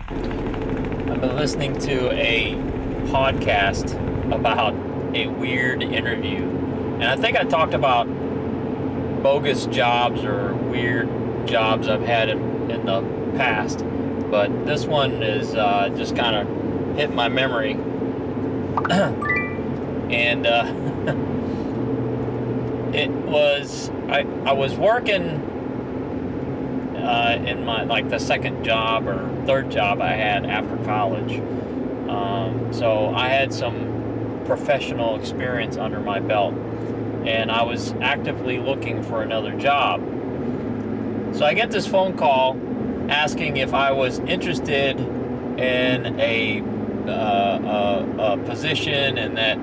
I've been listening to a podcast about a weird interview. And I think I talked about bogus jobs or weird jobs I've had in the past. But this one is just kind of hit my memory. And it was, I was working in my, like, the second job or third job I had after college. So I had some professional experience under my belt, and I was actively looking for another job. So I get this phone call asking if I was interested in a position, and that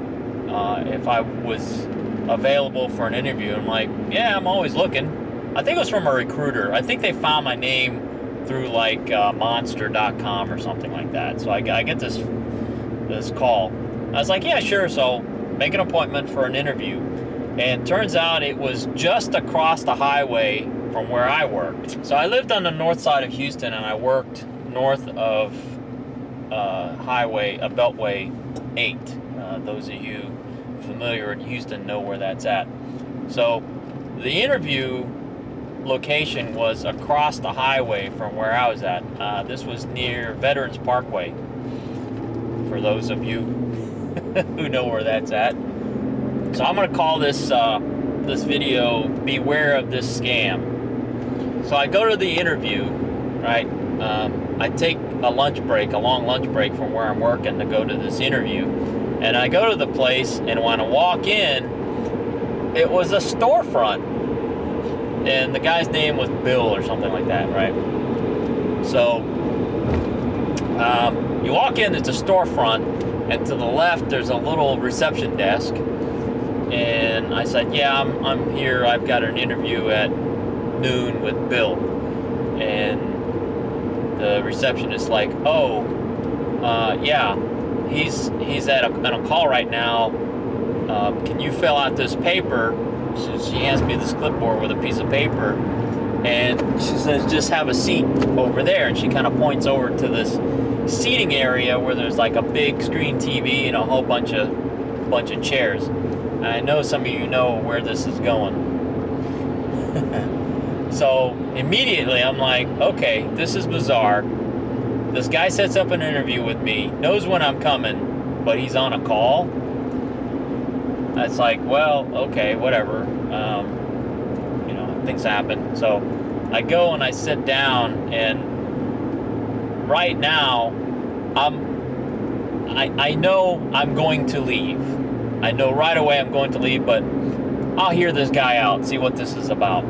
if I was available for an interview. I'm like, yeah, I'm always looking. I think it was from a recruiter. I think they found my name through like monster.com or something like that. So I get this call. I was like, yeah, sure. So make an appointment for an interview. And turns out it was just across the highway from where I worked. So I lived on the north side of Houston, and I worked north of Beltway 8. Those of you familiar in Houston know where that's at. So the interview location was across the highway from where I was at. This was near Veterans Parkway, for those of you who know where that's at. So I'm going to call this video "Beware of This Scam." So I go to the interview, right? I take a long lunch break from where I'm working to go to this interview, and I go to the place, and when I walk in, it was a storefront. And the guy's name was Bill or something like that, right? So you walk in, it's a storefront, and to the left there's a little reception desk. And I said, yeah, I'm here. I've got an interview at noon with Bill. And the receptionist's like, oh, yeah, he's on a call right now. Can you fill out this paper? So she hands me this clipboard with a piece of paper, and she says, just have a seat over there. And she kind of points over to this seating area where there's like a big screen TV and a whole bunch of chairs. And I know some of you know where this is going. So immediately I'm like, okay, this is bizarre. This guy sets up an interview with me, knows when I'm coming, but he's on a call. It's like, well, okay, whatever. Things happen. So I go and I sit down, and right now I know I'm going to leave. I know right away I'm going to leave, but I'll hear this guy out, see what this is about.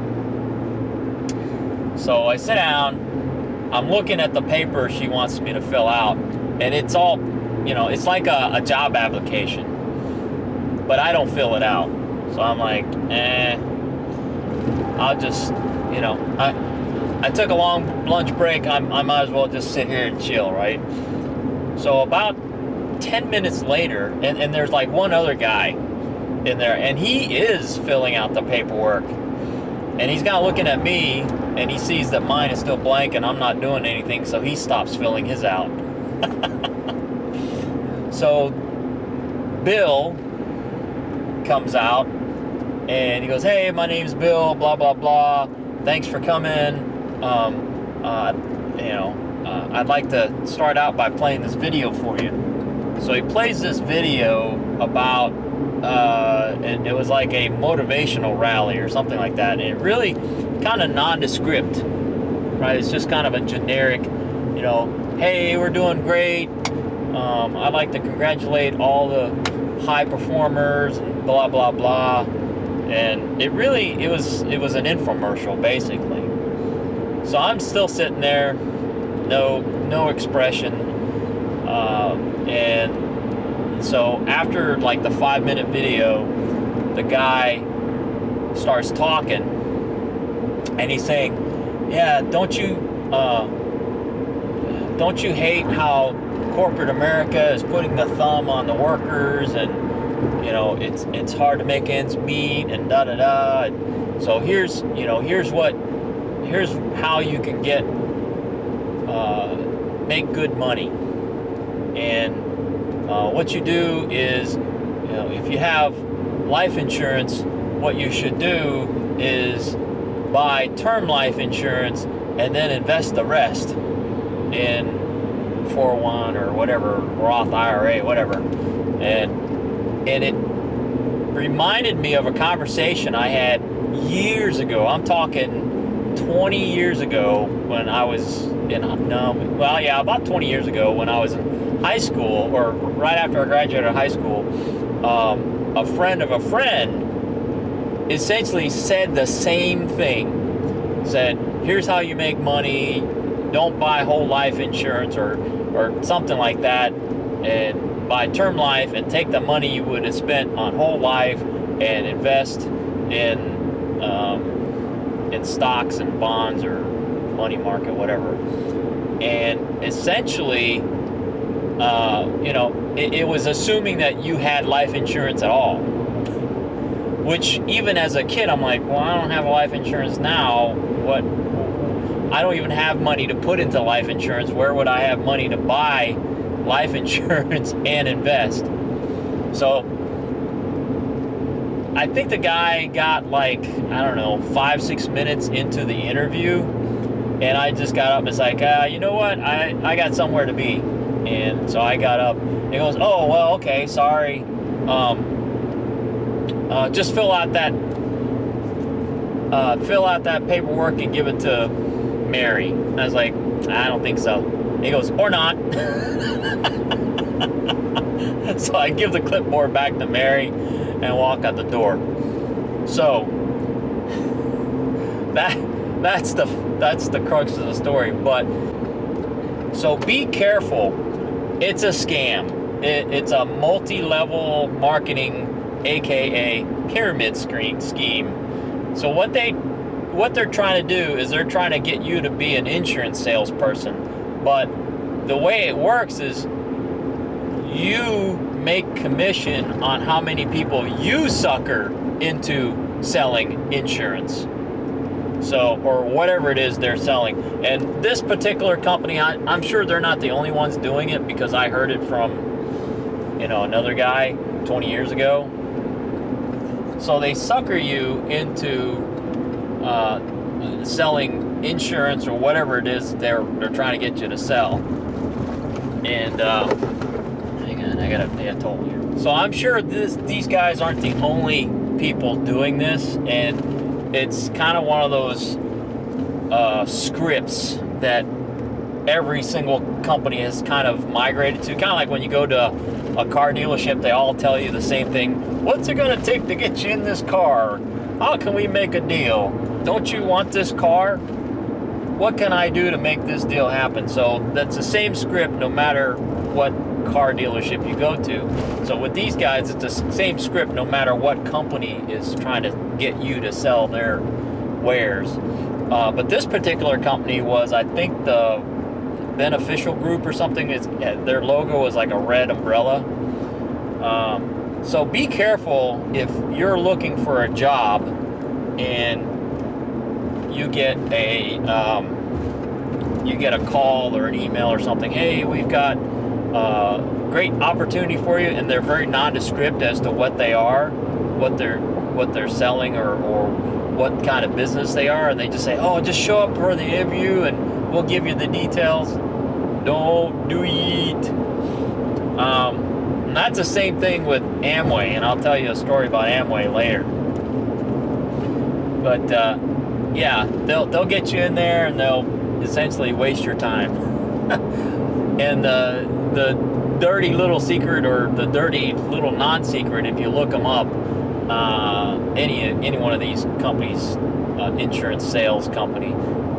So I sit down, I'm looking at the paper she wants me to fill out, and it's all, it's like a job application, but I don't fill it out. So I'm like, I'll just, I took a long lunch break. I might as well just sit here and chill, right? So about 10 minutes later, and there's like one other guy in there, and he is filling out the paperwork. And he's kind of looking at me, and he sees that mine is still blank and I'm not doing anything, so he stops filling his out. So Bill comes out, and he goes, hey, my name's Bill, blah, blah, blah. Thanks for coming. I'd like to start out by playing this video for you. So he plays this video about, it was like a motivational rally or something like that. And it really kind of nondescript, right? It's just kind of a generic, hey, we're doing great. I'd like to congratulate all the high performers and blah, blah, blah. And it was an infomercial, basically. So I'm still sitting there, no expression. And so after like the 5-minute video, the guy starts talking, and he's saying, yeah, don't you hate how corporate America is putting the thumb on the workers, and it's hard to make ends meet, and da da da. And so here's how you can get make good money. And what you do is, if you have life insurance, what you should do is buy term life insurance and then invest the rest in 401 or whatever, Roth IRA, whatever. And it reminded me of a conversation I had years ago. I'm talking 20 years ago when I was about 20 years ago when I was in high school, or right after I graduated high school. A friend of a friend essentially said the same thing. Said, here's how you make money. Don't buy whole life insurance or something like that, and buy term life and take the money you would have spent on whole life and invest in stocks and bonds or money market, whatever. And essentially, it was assuming that you had life insurance at all. Which, even as a kid, I'm like, well, I don't have life insurance now. What? I don't even have money to put into life insurance. Where would I have money to buy life insurance and invest? So I think the guy got 5-6 minutes into the interview, and I just got up and was like, you know what? I got somewhere to be. And so I got up. He goes, oh, well, okay, sorry. Just fill out that paperwork and give it to Mary. I was like, I don't think so. He goes, or not. So I give the clipboard back to Mary and walk out the door. So that's the crux of the story. But so be careful. It's a scam. It's a multi-level marketing, aka pyramid scheme. So what they're trying to do is they're trying to get you to be an insurance salesperson. But the way it works is you make commission on how many people you sucker into selling insurance. So, or whatever it is they're selling. And this particular company, I'm sure they're not the only ones doing it, because I heard it from, another guy 20 years ago. So they sucker you into selling insurance or whatever it is they're trying to get you to sell. And hang on, I told you. So I'm sure these guys aren't the only people doing this, and it's kind of one of those scripts that every single company has kind of migrated to. Kind of like when you go to a car dealership, they all tell you the same thing. What's it going to take to get you in this car? How can we make a deal? Don't you want this car? What can I do to make this deal happen? So that's the same script no matter what car dealership you go to. So with these guys, it's the same script no matter what company is trying to get you to sell their wares. But this particular company was, I think, the Beneficial Group or something. Their logo was like a red umbrella. So be careful if you're looking for a job and you get a call or an email or something. Hey, we've got great opportunity for you, and they're very nondescript as to what they are, what they're selling, or what kind of business they are, and they just say, oh, just show up for the interview and we'll give you the details. Don't do it. And that's the same thing with Amway, and I'll tell you a story about Amway later. But yeah, they'll get you in there and they'll essentially waste your time. And the dirty little secret, or the dirty little non-secret, if you look them up, any one of these companies, insurance sales company,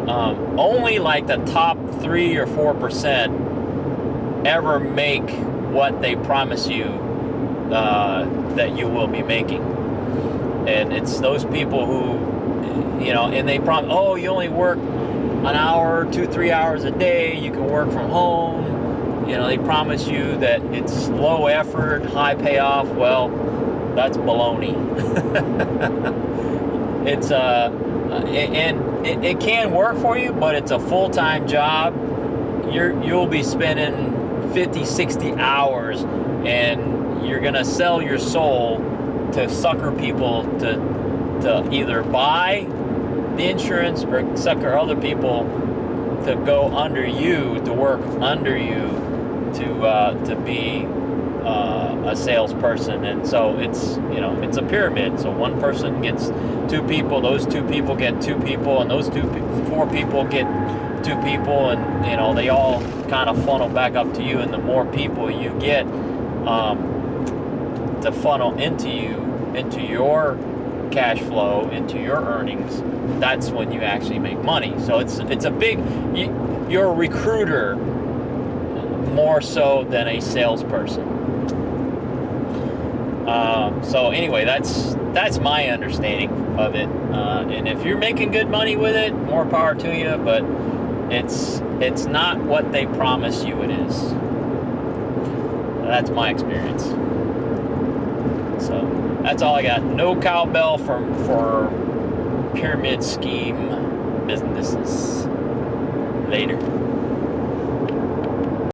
only like the top 3 or 4% ever make what they promise you that you will be making. And it's those people who, and they promise, oh, you only work an hour, 2-3 hours a day, you can work from home. They promise you that it's low effort, high payoff. Well, that's baloney. It can work for you, but it's a full-time job, you'll be spending 50, 60 hours, and you're gonna sell your soul to sucker people to either buy the insurance or sucker other people to go under you, to work under you, to be a salesperson. And so it's a pyramid. So one person gets 2 people, those 2 people get 2 people, and those 4 people get 2 people, and they all kind of funnel back up to you. And the more people you get to funnel into your cash flow, into your earnings, that's when you actually make money. So it's a big, you're a recruiter more so than a salesperson. So anyway, that's my understanding of it. And if you're making good money with it, more power to you. But it's not what they promise you it is. That's my experience. So that's all I got. No cowbell for pyramid scheme businesses. Later.